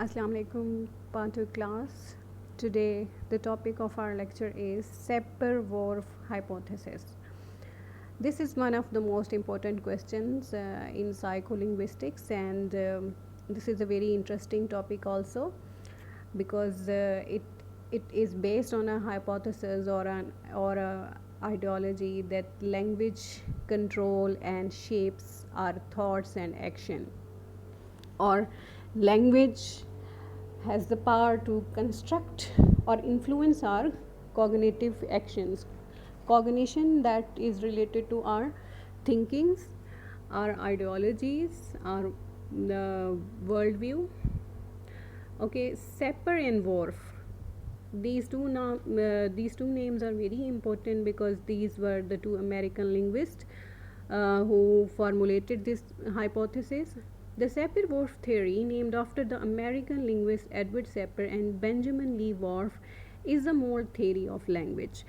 Assalamu alaikum, part 2 class. Today, the topic of our lecture is Sapir-Whorf hypothesis. This is one of the most important questions in psycholinguistics, and this is a very interesting topic also because it is based on a hypothesis or a ideology that language control and shapes our thoughts and action, or language has the power to construct or influence our cognitive actions. Cognition that is related to our thinkings, our ideologies, our worldview. Okay, Sapir and Whorf. These two names are very important because these were the two American linguists who formulated this hypothesis. The Sapir-Whorf theory, named after the American linguists Edward Sapir and Benjamin Lee Whorf, is a mold theory of language.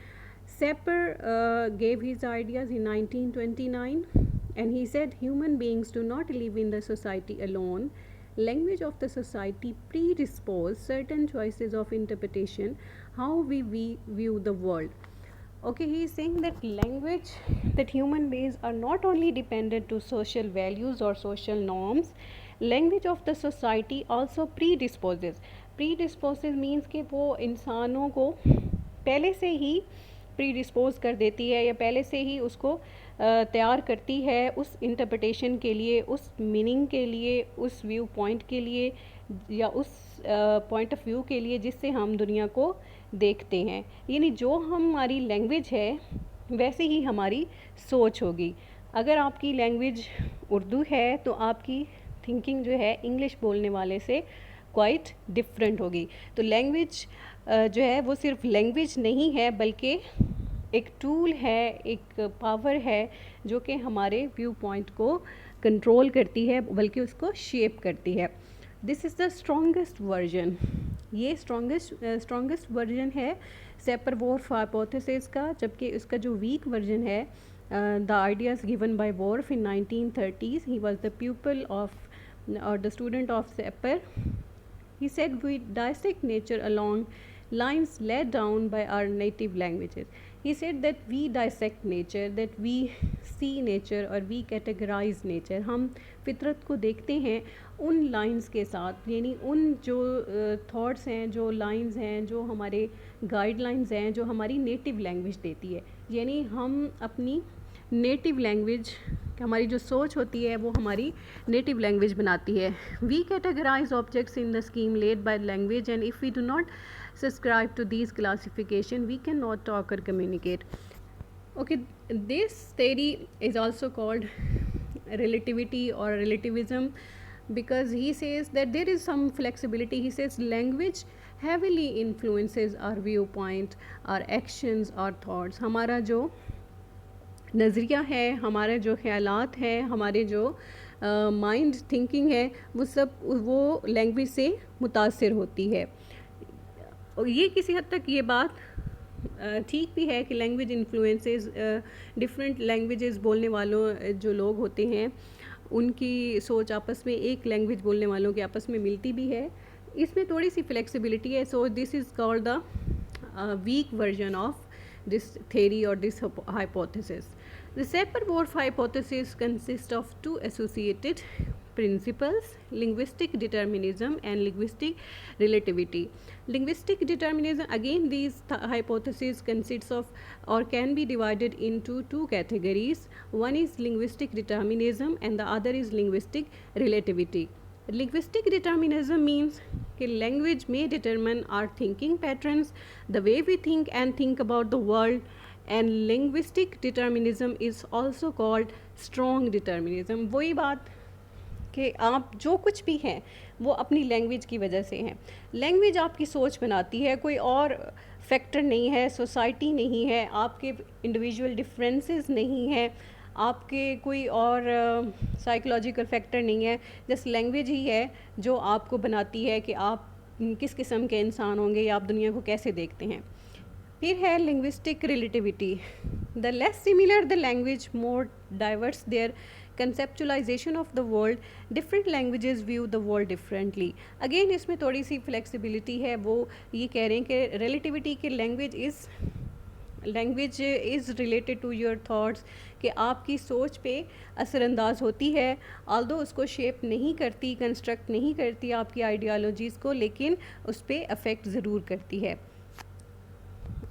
Sapir gave his ideas in 1929, and he said human beings do not live in the society alone. Language of the society predisposes certain choices of interpretation, how we view the world. Okay, he is saying that language, that human beings are not only dependent to social values or social norms, language of the society also predisposes means कि वो इंसानों को पहले से ही predispose कर देती है या पहले से ही उसको तैयार करती है उस इंटरप्रिटेशन के लिए, उस मीनिंग के लिए, उस व्यू पॉइंट के लिए या उस पॉइंट ऑफ व्यू के लिए जिससे हम दुनिया को देखते हैं. यानी जो हमारी लैंग्वेज है वैसे ही हमारी सोच होगी. अगर आपकी लैंग्वेज उर्दू है तो आपकी थिंकिंग जो है इंग्लिश बोलने वाले से क्वाइट डिफरेंट होगी. तो लैंग्वेज जो है वो सिर्फ लैंग्वेज नहीं है बल्कि एक टूल है, एक पावर है जो कि हमारे व्यू पॉइंट को कंट्रोल करती है बल्कि उसको शेप करती है. This is the strongest version. ये स्ट्रॉन्गेस्ट वर्जन है Sapir-Whorf हाइपोथेसिस का, जबकि उसका जो वीक वर्जन है the ideas given by Whorf in 1930s. He was the pupil of or the student of Sapir. He said we dissect nature along lines laid down by our native languages. He said that we dissect nature, that we see nature और we categorize nature. हम फितरत को देखते हैं उन lines के साथ, यानी उन जो थॉट्स हैं, जो लाइंस हैं, जो हमारे गाइडलाइंस हैं, जो हमारी नेटिव लैंग्वेज देती है. यानी हम अपनी नेटिव लैंग्वेज, हमारी जो सोच होती है वो हमारी नेटिव लैंग्वेज बनाती है. We categorise objects in the scheme laid by language and if we do not subscribe to these classification we cannot talk or communicate. Okay, this theory is also called relativity or relativism because he says that there is some flexibility. He says language heavily influences our viewpoint, our actions, our thoughts. हमारा जो नज़रिया है, हमारे जो ख्यालात हैं, हमारे जो माइंड थिंकिंग है, वो सब वो लैंग्वेज से मुतासर होती है. और ये किसी हद तक ये बात ठीक भी है कि लैंग्वेज इन्फ्लुएंसेस डिफरेंट लैंग्वेजेस बोलने वालों जो लोग होते हैं उनकी सोच आपस में एक लैंग्वेज बोलने वालों के आपस में मिलती भी है. इसमें थोड़ी सी फ्लेक्सिबिलिटी है. So this is called the week version of this theory or this hypothesis. The Sapir-Whorf hypothesis consists of two associated principles: linguistic determinism and linguistic relativity. Linguistic determinism, again these hypotheses consists of or can be divided into two categories. One is linguistic determinism and the other is linguistic relativity. Linguistic determinism means that language may determine our thinking patterns, the way we think and think about the world, and linguistic determinism is also called strong determinism. वही बात कि आप जो कुछ भी हैं वो अपनी लैंग्वेज की वजह से हैं. लैंग्वेज आपकी सोच बनाती है, कोई और फैक्टर नहीं है, सोसाइटी नहीं है, आपके इंडिविजुअल डिफरेंसेस नहीं है, आपके कोई और साइकोलॉजिकल फैक्टर नहीं है. जस्ट लैंग्वेज ही है जो आपको बनाती है कि आप किस किस्म के इंसान होंगे या आप दुनिया को कैसे देखते हैं. फिर है linguistic relativity. The less similar the language more diverse their conceptualisation of the world, different languages view the world differently. Again इसमें थोड़ी सी फ्लेक्सिबिलिटी है, वो ये कह रहे हैं कि रिलेटिविटी के language is related to your thoughts, कि आपकी सोच पे असरअंदाज होती है, ऑल्दो उसको शेप नहीं करती, कंस्ट्रक्ट नहीं करती आपकी आइडियालॉजीज़ को, लेकिन उस पर अफेक्ट ज़रूर करती है।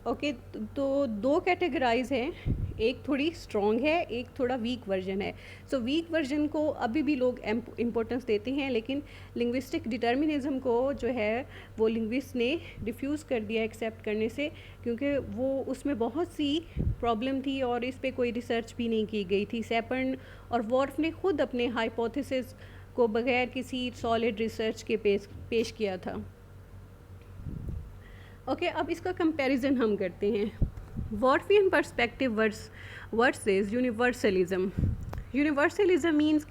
ओके, तो दो कैटेगराइज हैं, एक थोड़ी स्ट्रॉन्ग है, एक थोड़ा वीक वर्जन है। सो वीक वर्जन को अभी भी लोग इम्पोर्टेंस देते हैं, लेकिन लिंग्विस्टिक डिटर्मिनिज्म को जो है वो लिंग्विस्ट ने रिफ्यूज़ कर दिया एक्सेप्ट करने से, क्योंकि वो उसमें बहुत सी प्रॉब्लम थी और इस पे कोई रिसर्च भी नहीं की गई थी। सैपर्न और वॉर्फ ने खुद अपने हाइपोथेसिस को बगैर किसी सॉलिड रिसर्च के पेश किया था। ओके, अब इसका कंपैरिजन हम करते हैं। Whorfian perspective versus universalism. Universalism means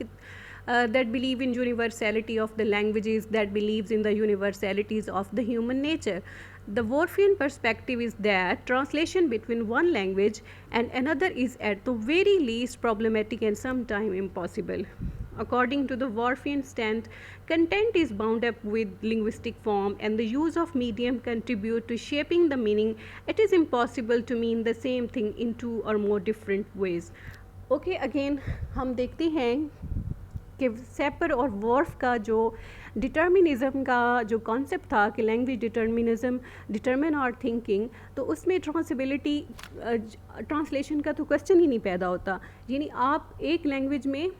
that believe in universality of the languages, that believes in the universalities of the human nature. The Worfian perspective is that translation between one language and another is at the very least problematic and sometimes impossible. According to the Worfian stand, content is bound up with linguistic form and the use of medium contribute to shaping the meaning. It is impossible to mean the same thing in two or more different ways. Okay, again हम देखते हैं कि shaper और Wharf का जो डिटर्मिनिज़म का जो concept था कि लैंग्वेज डिटर्मिनिज़म डिटर्मिन आवर थिंकिंग, तो उसमें ट्रांसबिलिटी ट्रांसलेशन का तो क्वेश्चन ही नहीं पैदा होता। यानी आप एक लैंग्वेज में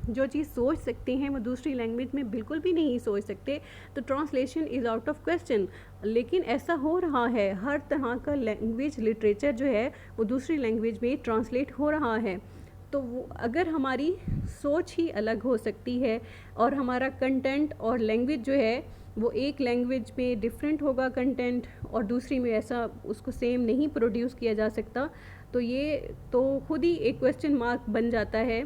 जो चीज़ सोच सकते हैं वो दूसरी लैंग्वेज में बिल्कुल भी नहीं सोच सकते, तो translation is out of question. लेकिन ऐसा हो रहा है, हर तरह का लैंग्वेज लिटरेचर जो है वो दूसरी लैंग्वेज में ट्रांसलेट हो रहा है। तो वो अगर हमारी सोच ही अलग हो सकती है और हमारा कंटेंट और लैंग्वेज जो है वो एक लैंग्वेज में डिफरेंट होगा कंटेंट और दूसरी में ऐसा उसको सेम नहीं प्रोड्यूस किया जा सकता, तो ये तो खुद ही एक क्वेश्चन मार्क बन जाता है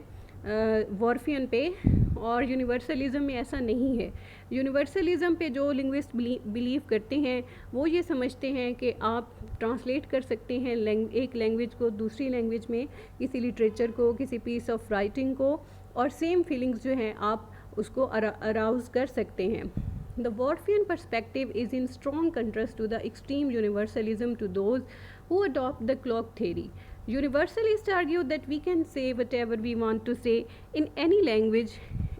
वॉर्फियन पे। और यूनिवर्सलिज्म में ऐसा नहीं है। यूनिवर्सलिज्म पे जो लिंग्विस्ट बिलीव करते हैं वो ये समझते हैं कि आप ट्रांसलेट कर सकते हैं एक लैंग्वेज को दूसरी लैंग्वेज में, किसी लिटरेचर को, किसी पीस ऑफ राइटिंग को, और सेम फीलिंग्स जो हैं आप उसको अराउज़ कर सकते हैं। The Worfian perspective is in strong contrast to the extreme universalism to those who adopt the cloak theory. Universalists argue that we can say whatever we want to say in any language,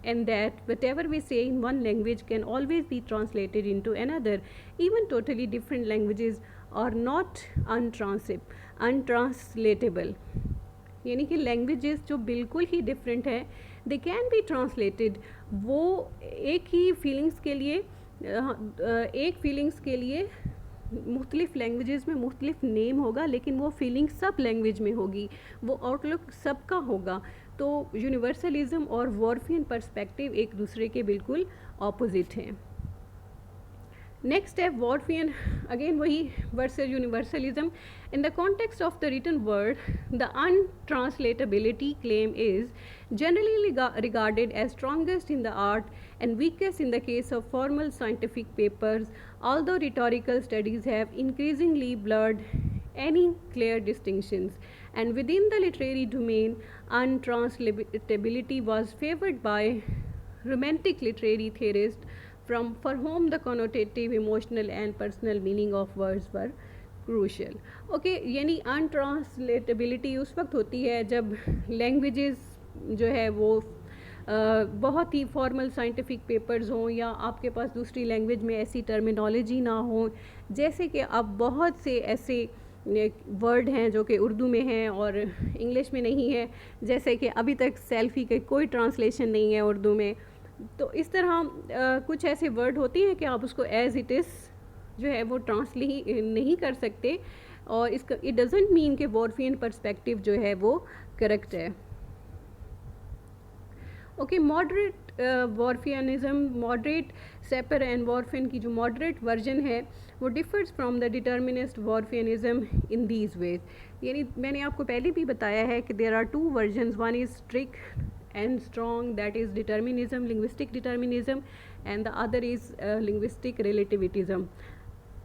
and that whatever we say in one language can always be translated into another. Even totally different languages are not untranslatable. यानी कि languages जो बिल्कुल ही different है they can be translated. वो एक ही feelings के लिए मुख्तलिफ लैंग्वेजेस में मुख्तलिफ नेम होगा, लेकिन वो फीलिंग सब लैंग्वेज में होगी, वो आउटलुक सबका होगा। तो यूनिवर्सलिज्म और वॉर्फियन पर्सपेक्टिव एक दूसरे के बिल्कुल ऑपोजिट हैं। नेक्स्ट है वॉर्फियन, अगेन वही versus universalism. In the context of the written word, the untranslatability claim is generally regarded as strongest in the art and weakest in the case of formal scientific papers, although rhetorical studies have increasingly blurred any clear distinctions. And within the literary domain, untranslatability was favored by romantic literary theorists for whom the connotative, emotional and personal meaning of words were crucial. Okay, यानी अनट्रांसलेटेबिलिटी उस वक्त होती है जब languages जो है वो बहुत ही फॉर्मल साइंटिफिक पेपर्स हों, या आपके पास दूसरी लैंग्वेज में ऐसी टर्मिनोलॉजी ना हो, जैसे कि अब बहुत से ऐसे वर्ड हैं जो कि उर्दू में हैं और इंग्लिश में नहीं है, जैसे कि अभी तक सेल्फ़ी के कोई ट्रांसलेशन नहीं है उर्दू में। तो इस तरह कुछ ऐसे वर्ड होते हैं कि आप उसको एज़ इट इज़ जो है वो ट्रांसलेट नहीं कर सकते, और इसका इट डजेंट मीन कि वॉर्फियन पर्सपेक्टिव जो है वो करेक्ट है। Okay, moderate Whorfianism, moderate Sapir and Whorfian की जो मॉडरेट वर्जन है वो differs from the determinist Whorfianism in these ways. यानी मैंने आपको पहले भी बताया है कि there are two versions, one is strict and strong, that is determinism, linguistic determinism, and the other is linguistic relativism.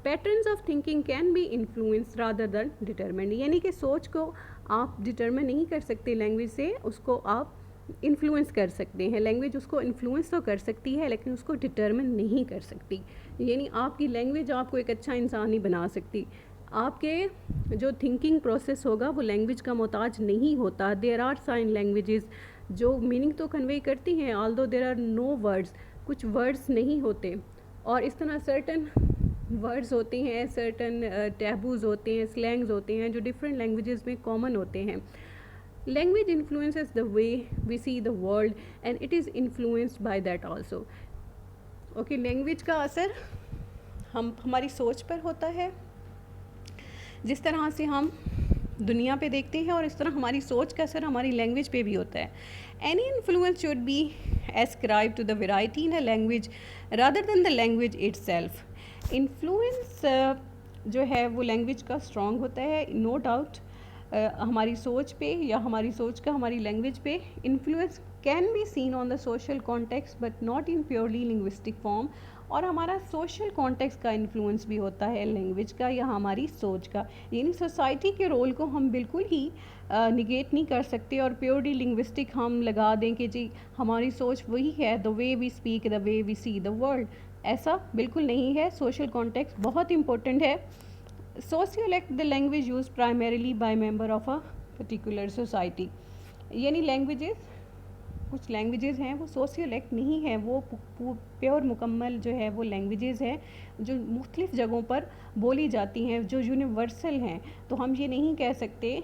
Patterns of thinking can be influenced rather than determined, यानी कि सोच को आप डिटर्मिन नहीं कर सकते लैंग्वेज से, उसको आप इन्फ्लुएंस कर सकते हैं। लैंग्वेज उसको इन्फ्लुएंस तो कर सकती है लेकिन उसको डिटर्मिन नहीं कर सकती। यानी आपकी लैंग्वेज आपको एक अच्छा इंसान नहीं बना सकती। आपके जो थिंकिंग प्रोसेस होगा वो लैंग्वेज का मोहताज नहीं होता। देयर आर साइन लैंग्वेजेस जो मीनिंग तो कन्वे करती हैं, although there are no words, कुछ वर्ड्स नहीं होते। और इस तरह सर्टन वर्ड्स होते हैं, सर्टन टैबूज़ होते हैं, स्लैंग्स होते हैं जो डिफरेंट लैंग्वेजेस में कॉमन होते हैं। Language influences the way we see the world and it is influenced by that also. Okay, language का असर हमारी सोच पर होता है, जिस तरह से हम दुनिया पे देखते हैं, और इस तरह हमारी सोच का असर हमारी लैंग्वेज पे भी होता है। Any influence should be ascribe to the variety in a language rather than the language itself. Influence जो है वो लैंग्वेज का स्ट्रॉन्ग होता है, नो डाउट। हमारी सोच पे या हमारी सोच का हमारी लैंग्वेज पे influence can be seen on the social context but not in purely linguistic form. और हमारा सोशल कॉन्टेक्स्ट का इन्फ्लुएंस भी होता है लैंग्वेज का या हमारी सोच का। यानी सोसाइटी के रोल को हम बिल्कुल ही निगेट नहीं कर सकते और प्योरली लिंग्विस्टिक हम लगा दें कि जी हमारी सोच वही है, the way we speak, the way we see the world. ऐसा बिल्कुल नहीं है। सोशल कॉन्टेक्स्ट बहुत इंपॉर्टेंट है। Sociolect the language use primarily by member of a particular society. यानी लैंग्वेजेस, कुछ लैंग्वेजेस हैं वो सोशियोलेक्ट नहीं है, वो प्योर मुकम्मल जो है वो लैंग्वेजेस हैं जो मुख्तलिफ़ जगहों पर बोली जाती हैं, जो यूनिवर्सल हैं। तो हम ये नहीं कह सकते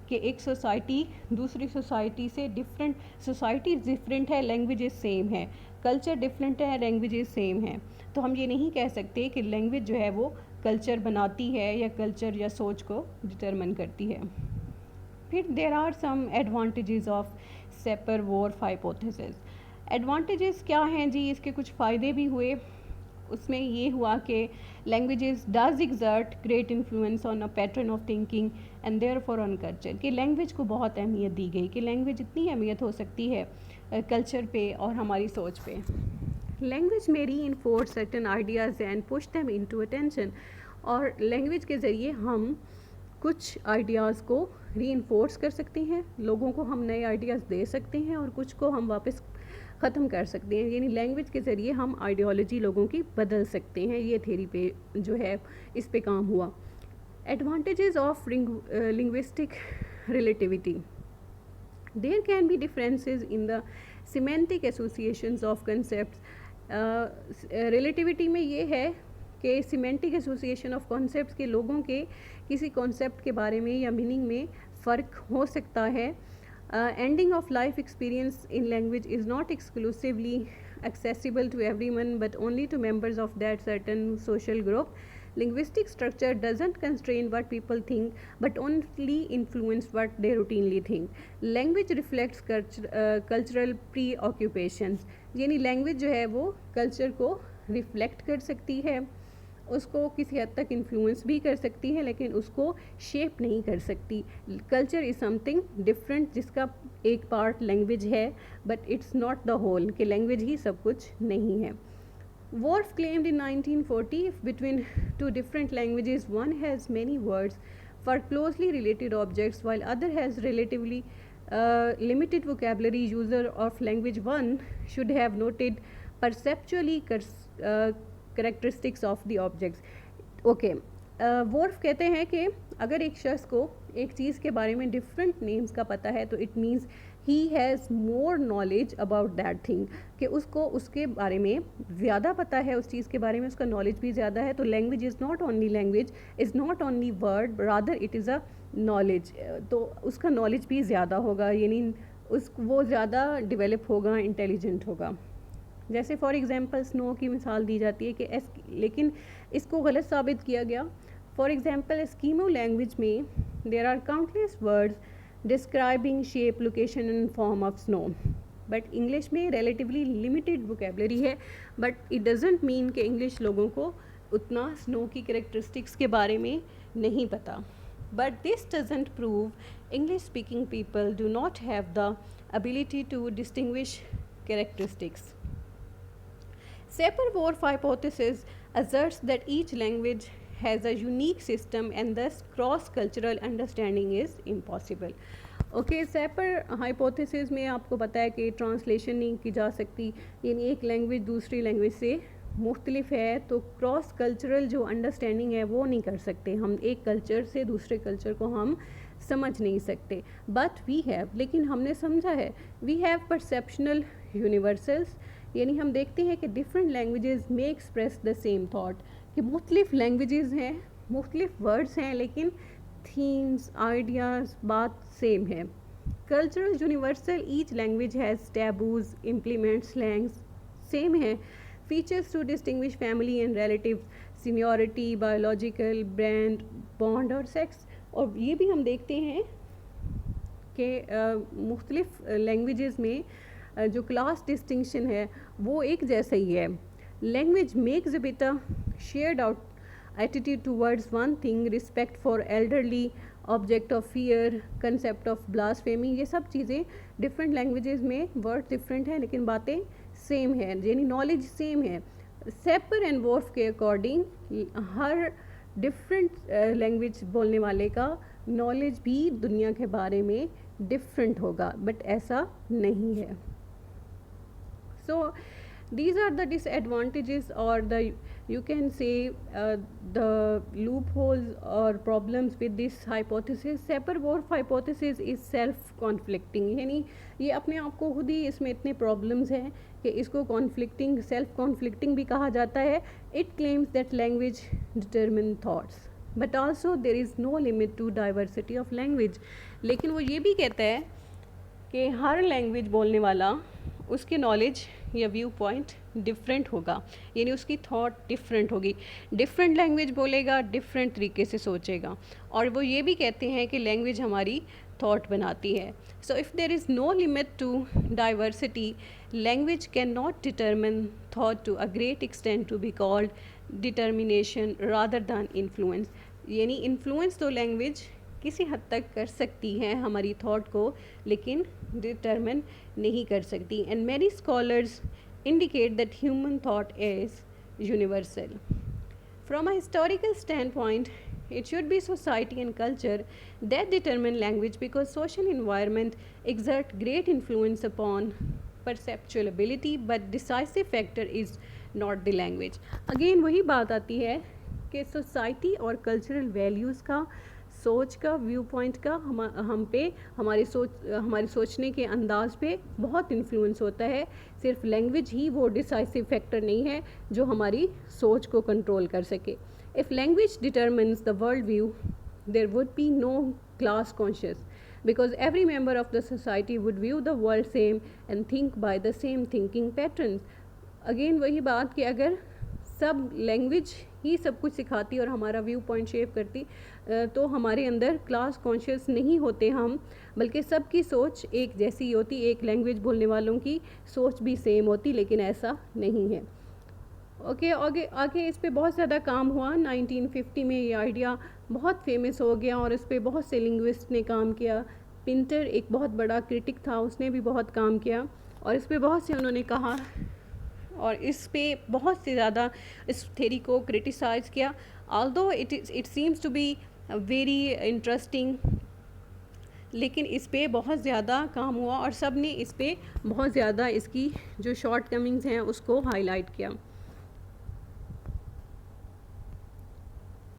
कि एक सोसाइटी दूसरी सोसाइटी से डिफरेंट, सोसाइटी डिफरेंट है, लैंग्वेजेस सेम है, कल्चर डिफरेंट है, लैंग्वेजेस सेम हैं। तो हम ये नहीं कह सकते कि लैंग्वेज जो है वो कल्चर बनाती है या कल्चर या सोच को डिटरमिन करती है। फिर there are some advantages of Sapir Whorf hypothesis. Advantages क्या हैं जी? इसके कुछ फ़ायदे भी हुए। उसमें ये हुआ कि languages does exert great influence on a pattern of thinking and therefore on culture. कि लैंग्वेज को बहुत अहमियत दी गई कि लैंग्वेज इतनी अहमियत हो सकती है कल्चर पे और हमारी सोच पे। लैंग्वेज में री enforce certain ideas and push them into attention. और लैंग्वेज के ज़रिए हम कुछ आइडियाज़ को री इन्फोर्स कर सकते हैं, लोगों को हम नए आइडियाज़ दे सकते हैं और कुछ को हम वापस ख़त्म कर सकते हैं। यानी लैंग्वेज के ज़रिए हम आइडियोलॉजी लोगों की बदल सकते हैं। ये थ्योरी पे जो है इस पे काम हुआ। Advantages of linguistic relativity. There can be differences in the semantic associations of concepts. Relativity में ये है कि सिमेंटिक एसोसिएशन ऑफ कॉन्सेप्ट्स के लोगों के किसी कॉन्सेप्ट के बारे में या मीनिंग में फ़र्क हो सकता है। Ending of life experience in language is not exclusively accessible to everyone but only to members of that certain social group. Linguistic structure doesn't constrain what people think but only influence what they routinely think. Language reflects cultural preoccupations. यानी language जो है वो culture को reflect कर सकती है, उसको किसी हद तक इन्फ्लुएंस भी कर सकती है लेकिन उसको शेप नहीं कर सकती। कल्चर इज़ समथिंग डिफरेंट जिसका एक पार्ट लैंग्वेज है but it's not the whole, कि लैंग्वेज ही सब कुछ नहीं है। Worf claimed in 1940 if between two different languages one has many words for closely related objects while other has relatively limited vocabulary, user of language one should have noted perceptually characteristics of the objects. Okay, वोर्फ कहते हैं कि अगर एक शख्स को एक चीज़ के बारे में डिफरेंट नेम्स का पता है तो it means he has more knowledge about that thing, कि उसको उसके बारे में ज़्यादा पता है, उस चीज़ के बारे में उसका नॉलेज भी ज़्यादा है। तो language is not only language, is not only word, rather it is a knowledge. तो उसका नॉलेज भी ज़्यादा होगा, यानी वो ज़्यादा डेवलप होगा, इंटेलिजेंट होगा। जैसे फॉर एग्ज़ाम्पल स्नो की मिसाल दी जाती है कि लेकिन इसको गलत साबित किया गया। फॉर एग्ज़ाम्पल एस्कीमो लैंग्वेज में there are countless words describing shape, location and form of snow, but English में रिलेटिवली लिमिटेड वोकेबलरी है। बट इट डजेंट मीन कि इंग्लिश लोगों को उतना स्नो की कैरेक्टरिस्टिक्स के बारे में नहीं पता। But this doesn't prove English speaking people do not have the ability to distinguish characteristics. Sapir-Whorf hypothesis asserts that each language has a unique system and thus cross-cultural understanding is impossible. Okay, shaper hypothesis में आपको पता है कि translation नहीं की जा सकती, यानी एक लैंग्वेज दूसरी लैंग्वेज से मुख्तलिफ है तो क्रॉस कल्चरल जो अंडरस्टैंडिंग है वो नहीं कर सकते हम, एक कल्चर से दूसरे कल्चर को हम समझ नहीं सकते। बट वी हैव, लेकिन हमने समझा है, वी हैव परसेप्शनल यूनिवर्सल्स, यानी हम देखते हैं कि डिफरेंट लैंग्वेजेस में एक्सप्रेस द सेम थाट, कि मुख्तलिफ लैंग्वेजेस हैं, मुख्तलिफ वर्ड्स हैं, लेकिन थीम्स आइडियाज़ बात सेम है। Cultural universal, each language has taboos implement slangs same है। Features to distinguish family and relatives, seniority, biological brand bond और सेक्स। और ये भी हम देखते हैं कि मुख्तलिफ लैंग्वेजेस में जो क्लास डिस्टिंक्शन है वो एक जैसा ही है। Language makes with a shared out attitude towards one thing, respect for elderly, object of fear, concept of blasphemy, ये सब चीज़ें डिफरेंट लैंग्वेजेस में वर्ड डिफरेंट हैं लेकिन बातें सेम है, यानी नॉलेज सेम है। सेपर एंड वोर्फ के अकॉर्डिंग हर डिफरेंट लैंग्वेज बोलने वाले का नॉलेज भी दुनिया के बारे में डिफरेंट होगा, बट ऐसा नहीं है। So these are the disadvantages, or the, you can say, the loopholes or problems with this hypothesis. Sapir-Whorf hypothesis is self conflicting, यानी ये अपने आप को खुद ही इसमें इतने प्रॉब्लम्स हैं कि इसको कॉन्फ्लिक्टिंग, सेल्फ कॉन्फ्लिक्टिंग भी कहा जाता है। It claims that language determine thoughts but also there is no limit to diversity of language, लेकिन वो ये भी कहता है कि हर लैंग्वेज बोलने वाला उसकी नॉलेज या व्यू पॉइंट डिफरेंट होगा, यानी उसकी थॉट डिफरेंट होगी। डिफरेंट लैंग्वेज बोलेगा, डिफरेंट तरीके से सोचेगा। और वो ये भी कहते हैं कि लैंग्वेज हमारी थॉट बनाती है। So if there is no limit to diversity, language can not determine thought to a great extent to be called determination rather than influence, यानी इन्फ्लुएंस तो लैंग्वेज किसी हद तक कर सकती हैं हमारी थॉट को, लेकिन डिटरमिन नहीं कर सकती। And many scholars indicate that human thought is universal. From a historical stand point, it should be society and culture that determine language, because social environment exert great influence upon perceptual ability, but decisive factor is not the language. Again वही बात आती है कि society और cultural values का, सोच का, view point का हम पे, हमारे सोचने के अंदाज पे बहुत इन्फ्लुएंस होता है। सिर्फ लैंग्वेज ही वो डिसाइसिव फैक्टर नहीं है जो हमारी सोच को कंट्रोल कर सके। If language determines the world view, there would be no class conscious, because every member of the society would view the world same and think by the same thinking patterns. Again वही बात कि अगर सब language ही सब कुछ सिखाती और हमारा व्यू पॉइंट शेप करती तो हमारे अंदर क्लास कॉन्शियस नहीं होते हम, बल्कि सबकी सोच एक जैसी होती, एक लैंग्वेज बोलने वालों की सोच भी सेम होती, लेकिन ऐसा नहीं है। ओके, आगे इस पे बहुत ज़्यादा काम हुआ। 1950 में ये आइडिया बहुत फेमस हो गया और इस पे बहुत से लिंग्विस्ट ने काम किया। पिंटर एक बहुत बड़ा क्रिटिक था, उसने भी बहुत काम किया और इस पे बहुत से उन्होंने कहा और इस पे बहुत से ज़्यादा इस थ्योरी को क्रिटिसाइज़ किया। Although it seems to be very interesting, लेकिन इस पे बहुत ज़्यादा काम हुआ और सब ने इस पे बहुत ज़्यादा इसकी जो शॉर्ट कमिंग्स हैं उसको हाईलाइट किया।